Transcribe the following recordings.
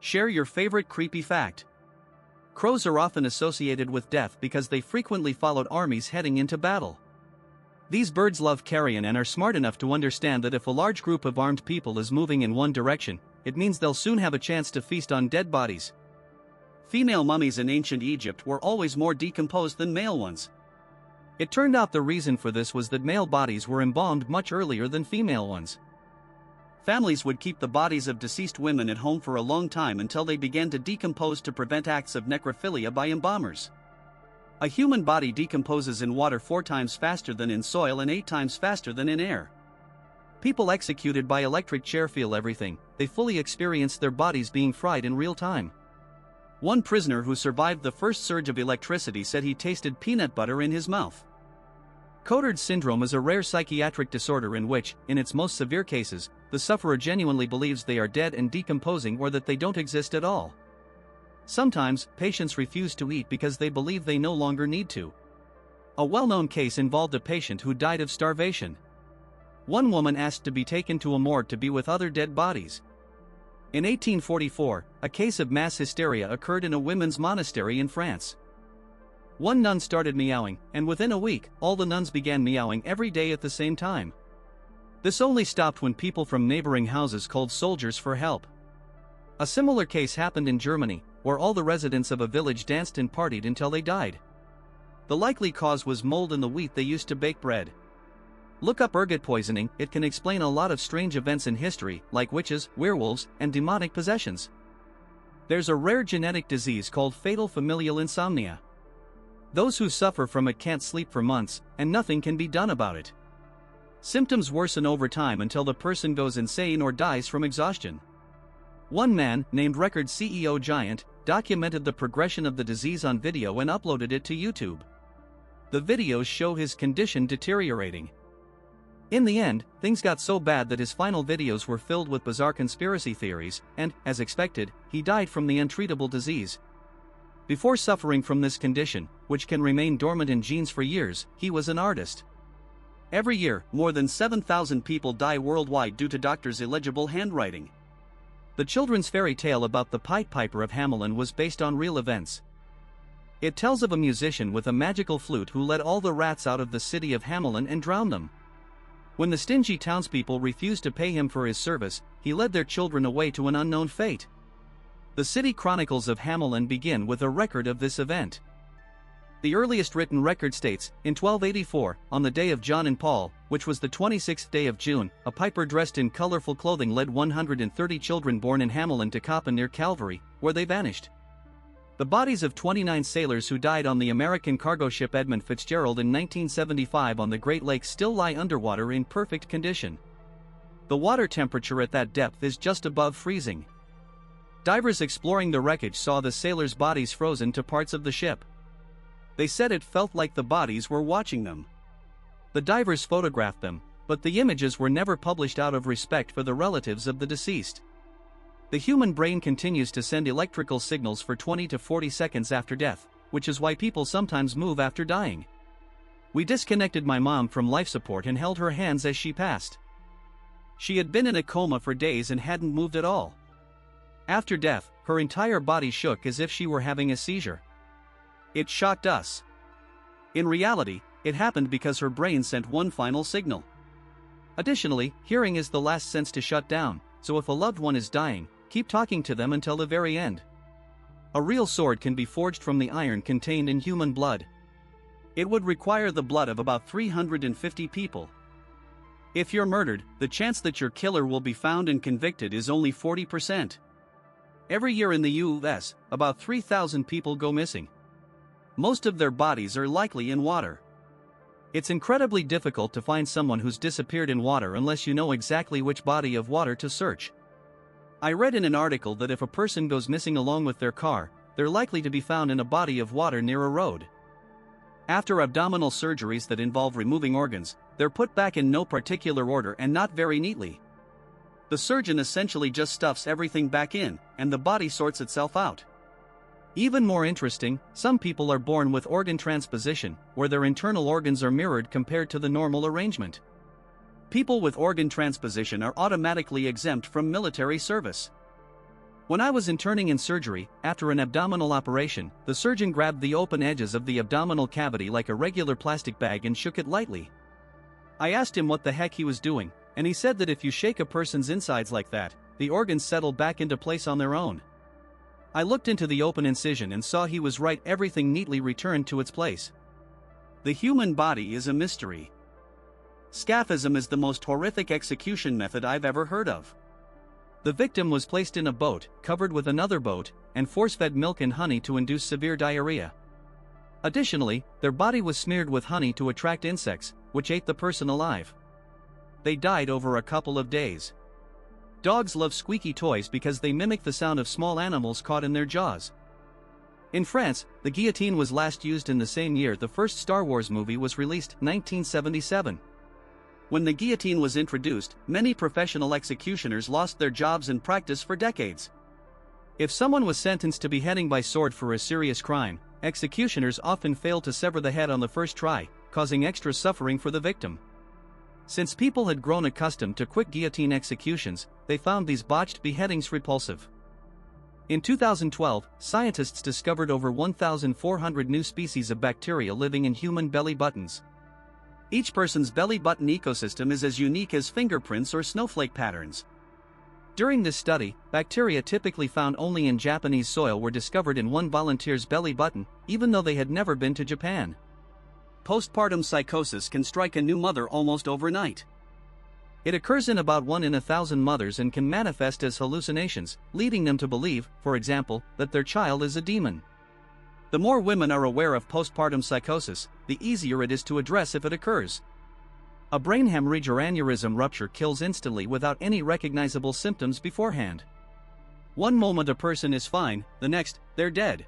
Share your favorite creepy fact. Crows are often associated with death because they frequently followed armies heading into battle. These birds love carrion and are smart enough to understand that if a large group of armed people is moving in one direction, it means they'll soon have a chance to feast on dead bodies. Female mummies in ancient Egypt were always more decomposed than male ones. It turned out the reason for this was that male bodies were embalmed much earlier than female ones. Families would keep the bodies of deceased women at home for a long time until they began to decompose to prevent acts of necrophilia by embalmers. A human body decomposes in water 4 times faster than in soil and 8 times faster than in air. People executed by electric chair feel everything, they fully experience their bodies being fried in real time. One prisoner who survived the first surge of electricity said he tasted peanut butter in his mouth. Cotard syndrome is a rare psychiatric disorder in which, in its most severe cases, the sufferer genuinely believes they are dead and decomposing or that they don't exist at all. Sometimes, patients refuse to eat because they believe they no longer need to. A well-known case involved a patient who died of starvation. One woman asked to be taken to a morgue to be with other dead bodies. In 1844, a case of mass hysteria occurred in a women's monastery in France. One nun started meowing, and within a week, all the nuns began meowing every day at the same time. This only stopped when people from neighboring houses called soldiers for help. A similar case happened in Germany, where all the residents of a village danced and partied until they died. The likely cause was mold in the wheat they used to bake bread. Look up ergot poisoning, it can explain a lot of strange events in history, like witches, werewolves, and demonic possessions. There's a rare genetic disease called fatal familial insomnia. Those who suffer from it can't sleep for months, and nothing can be done about it. Symptoms worsen over time until the person goes insane or dies from exhaustion. One man, named Record CEO Giant, documented the progression of the disease on video and uploaded it to YouTube. The videos show his condition deteriorating. In the end, things got so bad that his final videos were filled with bizarre conspiracy theories, and, as expected, he died from the untreatable disease. Before suffering from this condition, which can remain dormant in genes for years, he was an artist. Every year, more than 7,000 people die worldwide due to doctors' illegible handwriting. The children's fairy tale about the Pied Piper of Hamelin was based on real events. It tells of a musician with a magical flute who let all the rats out of the city of Hamelin and drowned them. When the stingy townspeople refused to pay him for his service, he led their children away to an unknown fate. The city chronicles of Hamelin begin with a record of this event. The earliest written record states, in 1284, on the day of John and Paul, which was the 26th day of June, a piper dressed in colorful clothing led 130 children born in Hamelin to Coppa near Calvary, where they vanished. The bodies of 29 sailors who died on the American cargo ship Edmund Fitzgerald in 1975 on the Great Lakes still lie underwater in perfect condition. The water temperature at that depth is just above freezing. Divers exploring the wreckage saw the sailors' bodies frozen to parts of the ship. They said it felt like the bodies were watching them. The divers photographed them, but the images were never published out of respect for the relatives of the deceased. The human brain continues to send electrical signals for 20 to 40 seconds after death, which is why people sometimes move after dying. We disconnected my mom from life support and held her hands as she passed. She had been in a coma for days and hadn't moved at all. After death, her entire body shook as if she were having a seizure. It shocked us. In reality, it happened because her brain sent one final signal. Additionally, hearing is the last sense to shut down, so if a loved one is dying, keep talking to them until the very end. A real sword can be forged from the iron contained in human blood. It would require the blood of about 350 people. If you're murdered, the chance that your killer will be found and convicted is only 40%. Every year in the U.S., about 3,000 people go missing. Most of their bodies are likely in water. It's incredibly difficult to find someone who's disappeared in water unless you know exactly which body of water to search. I read in an article that if a person goes missing along with their car, they're likely to be found in a body of water near a road. After abdominal surgeries that involve removing organs, they're put back in no particular order and not very neatly. The surgeon essentially just stuffs everything back in, and the body sorts itself out. Even more interesting, some people are born with organ transposition, where their internal organs are mirrored compared to the normal arrangement. People with organ transposition are automatically exempt from military service. When I was interning in surgery, after an abdominal operation, the surgeon grabbed the open edges of the abdominal cavity like a regular plastic bag and shook it lightly. I asked him what the heck he was doing, and he said that if you shake a person's insides like that, the organs settle back into place on their own. I looked into the open incision and saw he was right, everything neatly returned to its place. The human body is a mystery. Scaphism is the most horrific execution method I've ever heard of. The victim was placed in a boat, covered with another boat, and force-fed milk and honey to induce severe diarrhea. Additionally, their body was smeared with honey to attract insects, which ate the person alive. They died over a couple of days. Dogs love squeaky toys because they mimic the sound of small animals caught in their jaws. In France, the guillotine was last used in the same year the first Star Wars movie was released, 1977. When the guillotine was introduced, many professional executioners lost their jobs and practice for decades. If someone was sentenced to beheading by sword for a serious crime, executioners often failed to sever the head on the first try, causing extra suffering for the victim. Since people had grown accustomed to quick guillotine executions, they found these botched beheadings repulsive. In 2012, scientists discovered over 1,400 new species of bacteria living in human belly buttons. Each person's belly button ecosystem is as unique as fingerprints or snowflake patterns. During this study, bacteria typically found only in Japanese soil were discovered in one volunteer's belly button, even though they had never been to Japan. Postpartum psychosis can strike a new mother almost overnight. It occurs in about 1 in 1,000 mothers and can manifest as hallucinations, leading them to believe, for example, that their child is a demon. The more women are aware of postpartum psychosis, the easier it is to address if it occurs. A brain hemorrhage or aneurysm rupture kills instantly without any recognizable symptoms beforehand. One moment a person is fine, the next, they're dead.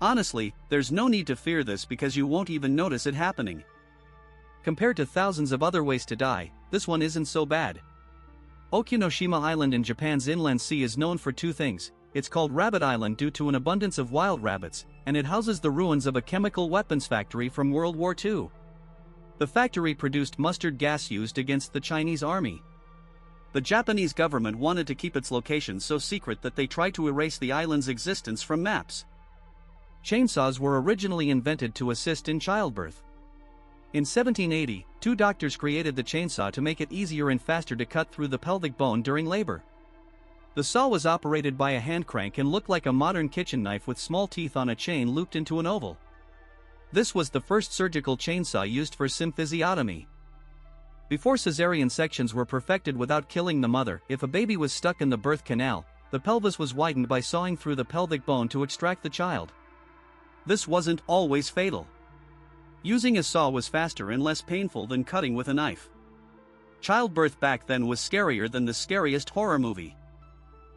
Honestly, there's no need to fear this because you won't even notice it happening. Compared to thousands of other ways to die, this one isn't so bad. Okinoshima Island in Japan's inland sea is known for two things. It's called Rabbit Island due to an abundance of wild rabbits, and it houses the ruins of a chemical weapons factory from World War II. The factory produced mustard gas used against the Chinese army. The Japanese government wanted to keep its location so secret that they tried to erase the island's existence from maps. Chainsaws were originally invented to assist in childbirth. In 1780, two doctors created the chainsaw to make it easier and faster to cut through the pelvic bone during labor. The saw was operated by a hand crank and looked like a modern kitchen knife with small teeth on a chain looped into an oval. This was the first surgical chainsaw used for symphysiotomy. Before cesarean sections were perfected without killing the mother, if a baby was stuck in the birth canal, the pelvis was widened by sawing through the pelvic bone to extract the child. This wasn't always fatal. Using a saw was faster and less painful than cutting with a knife. Childbirth back then was scarier than the scariest horror movie.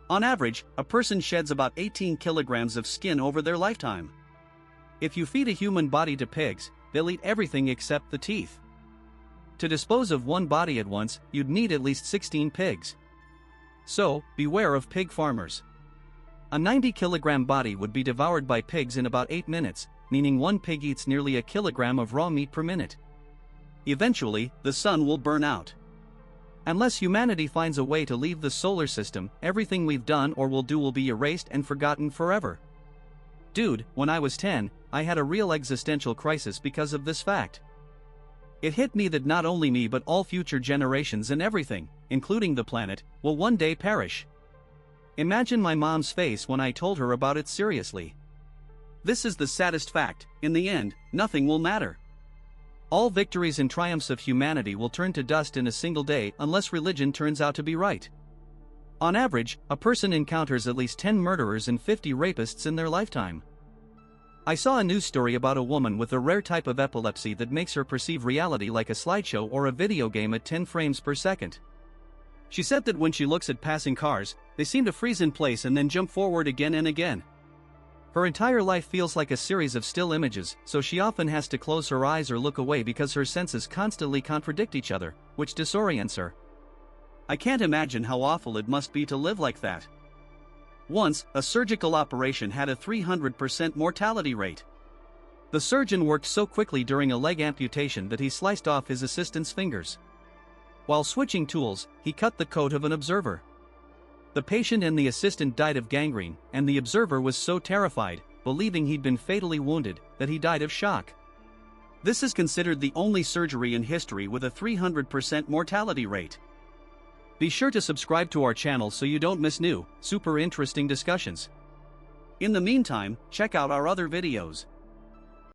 On average, a person sheds about 18 kilograms of skin over their lifetime. If you feed a human body to pigs, they'll eat everything except the teeth. To dispose of one body at once, you'd need at least 16 pigs. So, beware of pig farmers. A 90-kilogram body would be devoured by pigs in about 8 minutes, meaning one pig eats nearly a kilogram of raw meat per minute. Eventually, the sun will burn out. Unless humanity finds a way to leave the solar system, everything we've done or will do will be erased and forgotten forever. Dude, when I was 10, I had a real existential crisis because of this fact. It hit me that not only me but all future generations and everything, including the planet, will one day perish. Imagine my mom's face when I told her about it seriously. This is the saddest fact, in the end, nothing will matter. All victories and triumphs of humanity will turn to dust in a single day unless religion turns out to be right. On average, a person encounters at least 10 murderers and 50 rapists in their lifetime. I saw a news story about a woman with a rare type of epilepsy that makes her perceive reality like a slideshow or a video game at 10 frames per second. She said that when she looks at passing cars, they seem to freeze in place and then jump forward again and again. Her entire life feels like a series of still images, so she often has to close her eyes or look away because her senses constantly contradict each other, which disorients her. I can't imagine how awful it must be to live like that. Once, a surgical operation had a 300% mortality rate. The surgeon worked so quickly during a leg amputation that he sliced off his assistant's fingers. While switching tools, he cut the coat of an observer. The patient and the assistant died of gangrene, and the observer was so terrified, believing he'd been fatally wounded, that he died of shock. This is considered the only surgery in history with a 300% mortality rate. Be sure to subscribe to our channel so you don't miss new, super interesting discussions. In the meantime, check out our other videos.